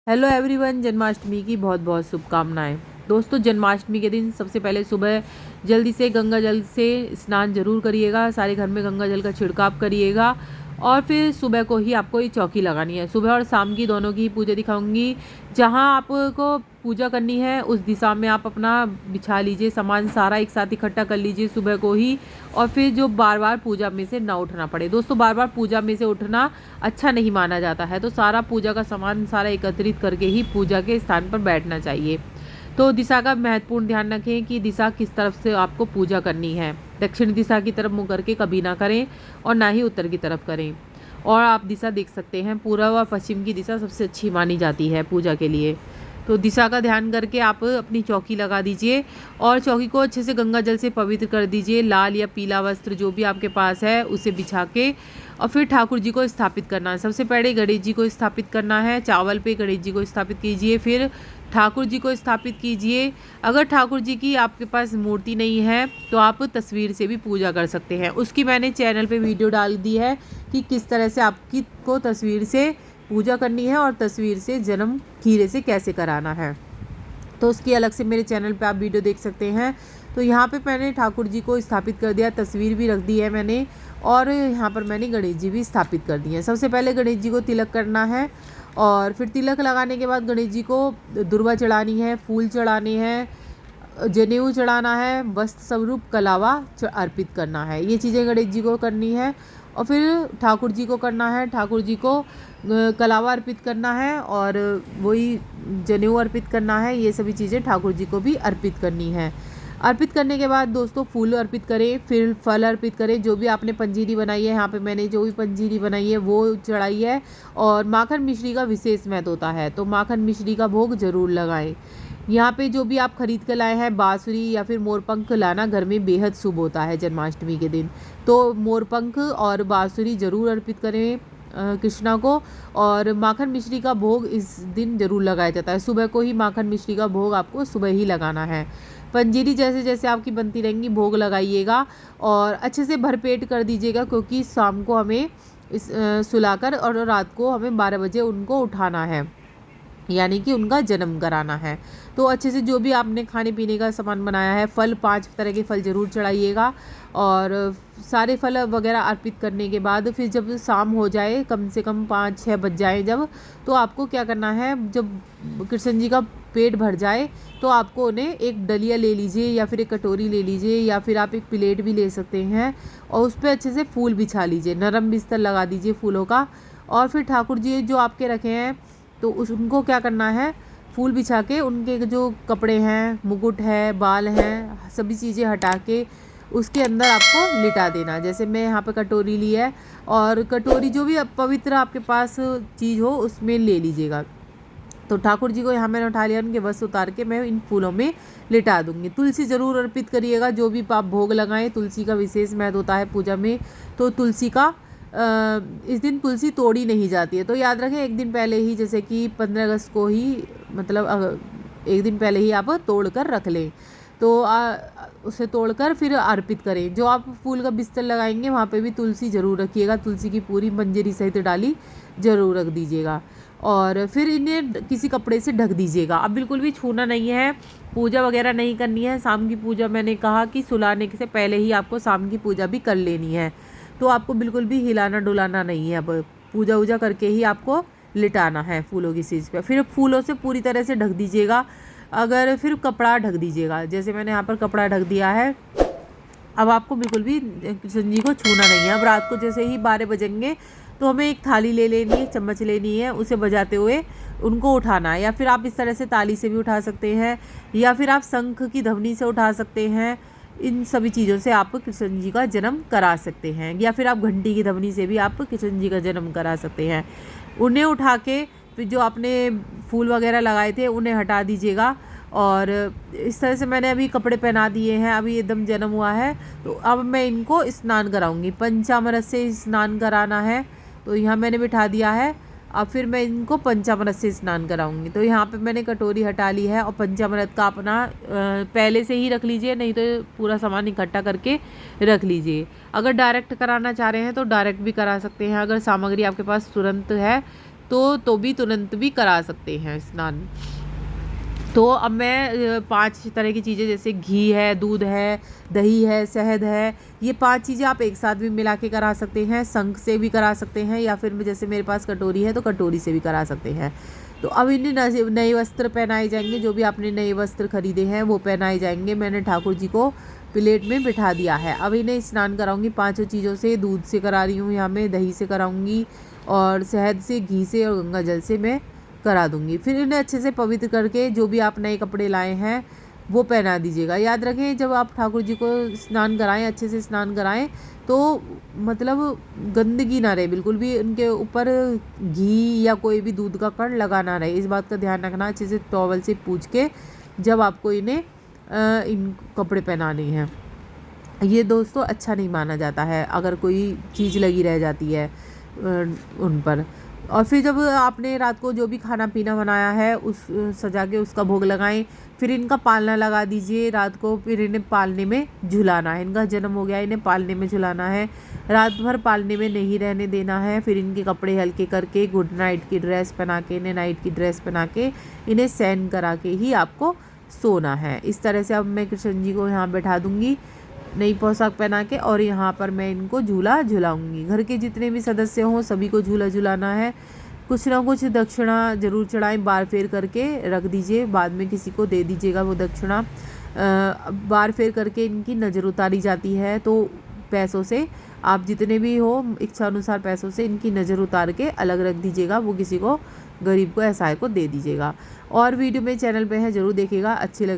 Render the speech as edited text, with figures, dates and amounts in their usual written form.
Hello everyone, Janmashtami की बहुत बहुत शुभकामनाएं। दोस्तों, जन्माष्टमी के दिन सबसे पहले सुबह जल्दी से गंगा जल से स्नान जरूर करिएगा। सारे घर में गंगा जल का छिड़काव करिएगा और फिर सुबह को ही आपको ये चौकी लगानी है। सुबह और शाम की दोनों की पूजा दिखाऊंगी। जहां आपको पूजा करनी है उस दिशा में आप अपना बिछा लीजिए, सामान सारा एक साथ इकट्ठा कर लीजिए सुबह को ही। और फिर जो बार बार पूजा में से ना उठना पड़े। दोस्तों, बार बार पूजा में से उठना अच्छा नहीं माना जाता है, तो सारा पूजा का सामान सारा एकत्रित करके ही पूजा के स्थान पर बैठना चाहिए। तो दिशा का महत्वपूर्ण ध्यान रखें कि दिशा किस तरफ से आपको पूजा करनी है। दक्षिण दिशा की तरफ मुंह करके कभी ना करें और ना ही उत्तर की तरफ करें। और आप दिशा देख सकते हैं, पूर्व और पश्चिम की दिशा सबसे अच्छी मानी जाती है पूजा के लिए। तो दिशा का ध्यान करके आप अपनी चौकी लगा दीजिए और चौकी को अच्छे से गंगा जल से पवित्र कर दीजिए। लाल या पीला वस्त्र जो भी आपके पास है उसे बिछा के और फिर ठाकुर जी को स्थापित करना है। सबसे पहले गणेश जी को स्थापित करना है। चावल पे गणेश जी को स्थापित कीजिए, फिर ठाकुर जी को स्थापित कीजिए। अगर ठाकुर जी की आपके पास मूर्ति नहीं है तो आप तस्वीर से भी पूजा कर सकते हैं। उसकी मैंने चैनल पे वीडियो डाल दी है कि किस तरह से आपकी को तस्वीर से पूजा करनी है और तस्वीर से जन्म खीरे से कैसे कराना है। तो उसकी अलग से मेरे चैनल पे आप वीडियो देख सकते हैं। तो यहाँ पे मैंने ठाकुर जी को स्थापित कर दिया, तस्वीर भी रख दी है मैंने, और यहाँ पर मैंने गणेश जी भी स्थापित कर दिए हैं। सबसे पहले गणेश जी को तिलक करना है और फिर तिलक लगाने के बाद गणेश जी को दुर्वा चढ़ानी है, फूल चढ़ाने हैं, जनेऊ चढ़ाना है, वस्त्र स्वरूप कलावा अर्पित करना है। ये चीज़ें गणेश जी को करनी है। और फिर ठाकुर जी को करना है, ठाकुर जी को कलावा अर्पित करना है और वही जनेऊ अर्पित करना है। ये सभी चीज़ें ठाकुर जी को भी अर्पित करनी है। अर्पित करने के बाद दोस्तों फूल अर्पित करें, फिर फल अर्पित करें। जो भी आपने पंजीरी बनाई है, यहाँ पे मैंने जो भी पंजीरी बनाई है वो चढ़ाई है। और माखन मिश्री का विशेष महत्व होता है, तो माखन मिश्री का भोग जरूर लगाएं। यहाँ पे जो भी आप खरीद कर लाए हैं, बांसुरी या फिर मोरपंख लाना घर में बेहद शुभ होता है जन्माष्टमी के दिन। तो मोरपंख और बांसुरी जरूर अर्पित करें कृष्णा को। और माखन मिश्री का भोग इस दिन जरूर लगाया जाता है। सुबह को ही माखन मिश्री का भोग आपको सुबह ही लगाना है। पंजीरी जैसे जैसे आपकी बनती रहेंगी भोग लगाइएगा और अच्छे से भरपेट कर दीजिएगा, क्योंकि शाम को हमें सुलाकर और रात को हमें 12 बजे उनको उठाना है, यानी कि उनका जन्म कराना है। तो अच्छे से जो भी आपने खाने पीने का सामान बनाया है, फल 5 तरह के फल ज़रूर चढ़ाइएगा। और सारे फल वगैरह अर्पित करने के बाद फिर जब शाम हो जाए, कम से कम 5-6 बज जाए जब, तो आपको क्या करना है, जब कृष्ण जी का पेट भर जाए तो आपको उन्हें एक डलिया ले लीजिए या फिर एक कटोरी ले लीजिए या फिर आप एक प्लेट भी ले सकते हैं और उस पर अच्छे से फूल बिछा लीजिए, नरम बिस्तर लगा दीजिए फूलों का। और फिर ठाकुर जी जो आपके रखे हैं तो उनको क्या करना है, फूल बिछा के उनके जो कपड़े हैं, मुकुट है, बाल हैं, सभी चीज़ें हटा के उसके अंदर आपको लिटा देना। जैसे मैं यहाँ पे कटोरी ली है और कटोरी जो भी पवित्र आपके पास चीज़ हो उसमें ले लीजिएगा। तो ठाकुर जी को यहाँ मैंने उठा लिया, उनके वस्त्र उतार के मैं इन फूलों में लिटा दूंगी। तुलसी ज़रूर अर्पित करिएगा। जो भी आप भोग लगाएं, तुलसी का विशेष महत्व होता है पूजा में। तो तुलसी का इस दिन तुलसी तोड़ी नहीं जाती है, तो याद रखें एक दिन पहले ही, जैसे कि 15 अगस्त को ही, मतलब एक दिन पहले ही आप तोड़ कर रख लें। तो उसे तोड़कर फिर अर्पित करें। जो आप फूल का बिस्तर लगाएंगे वहाँ पे भी तुलसी ज़रूर रखिएगा, तुलसी की पूरी मंजरी सहित डाली ज़रूर रख दीजिएगा। और फिर इन्हें किसी कपड़े से ढक दीजिएगा। अब बिल्कुल भी छूना नहीं है, पूजा वगैरह नहीं करनी है। शाम की पूजा मैंने कहा कि सुलाने से पहले ही आपको शाम की पूजा भी कर लेनी है, तो आपको बिल्कुल भी हिलाना डुलाना नहीं है। अब पूजा वूजा करके ही आपको लिटाना है फूलों की चीज़ पे। फिर फूलों से पूरी तरह से ढक दीजिएगा। अगर फिर कपड़ा ढक दीजिएगा, जैसे मैंने यहाँ पर कपड़ा ढक दिया है। अब आपको बिल्कुल भी कृष्ण जी को छूना नहीं है। अब रात को जैसे ही 12 बजेंगे तो हमें एक थाली ले लेनी है, चम्मच लेनी है, उसे बजाते हुए उनको उठाना है। या फिर आप इस तरह से ताली से भी उठा सकते हैं या फिर आप शंख की ध्वनि से उठा सकते हैं। इन सभी चीज़ों से आप कृष्ण जी का जन्म करा सकते हैं, या फिर आप घंटी की ध्वनि से भी आप कृष्ण जी का जन्म करा सकते हैं। उन्हें उठा के फिर जो आपने फूल वगैरह लगाए थे उन्हें हटा दीजिएगा। और इस तरह से मैंने अभी कपड़े पहना दिए हैं, अभी एकदम जन्म हुआ है। तो अब मैं इनको स्नान कराऊंगी, पंचामृत से स्नान कराना है। तो यहाँ मैंने बिठा दिया है। अब फिर मैं इनको पंचामृत से स्नान कराऊंगी। तो यहाँ पे मैंने कटोरी हटा ली है और पंचामृत का अपना पहले से ही रख लीजिए, नहीं तो पूरा सामान इकट्ठा करके रख लीजिए। अगर डायरेक्ट कराना चाह रहे हैं तो डायरेक्ट भी करा सकते हैं, अगर सामग्री आपके पास तुरंत है तो भी तुरंत भी करा सकते हैं स्नान। तो अब मैं 5 तरह की चीज़ें, जैसे घी है, दूध है, दही है, शहद है, ये 5 चीज़ें आप एक साथ भी मिला के करा सकते हैं। शंख से भी करा सकते हैं, या फिर जैसे मेरे पास कटोरी है तो कटोरी से भी करा सकते हैं। तो अब इन्हें नए वस्त्र पहनाए जाएंगे। जो भी आपने नए वस्त्र खरीदे हैं वो पहनाए जाएंगे। मैंने ठाकुर जी को प्लेट में बिठा दिया है। अब इन्हें स्नान कराऊंगी 5 चीज़ों से। दूध से करा रही हूँ यहाँ मैं, दही से कराऊंगी, और शहद से, घी से और गंगा जल से मैं करा दूंगी। फिर इन्हें अच्छे से पवित्र करके जो भी आप नए कपड़े लाए हैं वो पहना दीजिएगा। याद रखें, जब आप ठाकुर जी को स्नान कराएं, अच्छे से स्नान कराएं, तो मतलब गंदगी ना रहे, बिल्कुल भी उनके ऊपर घी या कोई भी दूध का कण लगा ना रहे। इस बात का ध्यान रखना। अच्छे से टॉवल से पूछ के जब आपको इन्हें इन कपड़े पहनाने हैं। ये दोस्तों अच्छा नहीं माना जाता है अगर कोई चीज़ लगी रह जाती है उन पर। और फिर जब आपने रात को जो भी खाना पीना बनाया है उस सजा के उसका भोग लगाएं। फिर इनका पालना लगा दीजिए रात को। फिर इन्हें पालने में झुलाना है। इनका जन्म हो गया, इन्हें पालने में झुलाना है। रात भर पालने में नहीं रहने देना है। फिर इनके कपड़े हल्के करके गुड नाइट की ड्रेस पहना के, इन्हें नाइट की ड्रेस पहना के, इन्हें सैन करा के ही आपको सोना है। इस तरह से अब मैं कृष्ण जी को यहाँ बैठा दूँगी नई पोशाक पहना के, और यहाँ पर मैं इनको झूला झुलाऊंगी। घर के जितने भी सदस्य हों सभी को झूला झुलाना है। कुछ ना कुछ दक्षिणा जरूर चढ़ाएं, बार फेर करके रख दीजिए, बाद में किसी को दे दीजिएगा वो दक्षिणा। बार फेर करके इनकी नज़र उतारी जाती है। तो पैसों से आप जितने भी हो इच्छा अनुसार पैसों से इनकी नज़र उतार के अलग रख दीजिएगा। वो किसी को, गरीब को, असहाय को दे दीजिएगा। और वीडियो मेरे चैनल पे है, ज़रूर देखिएगा। अच्छी लगे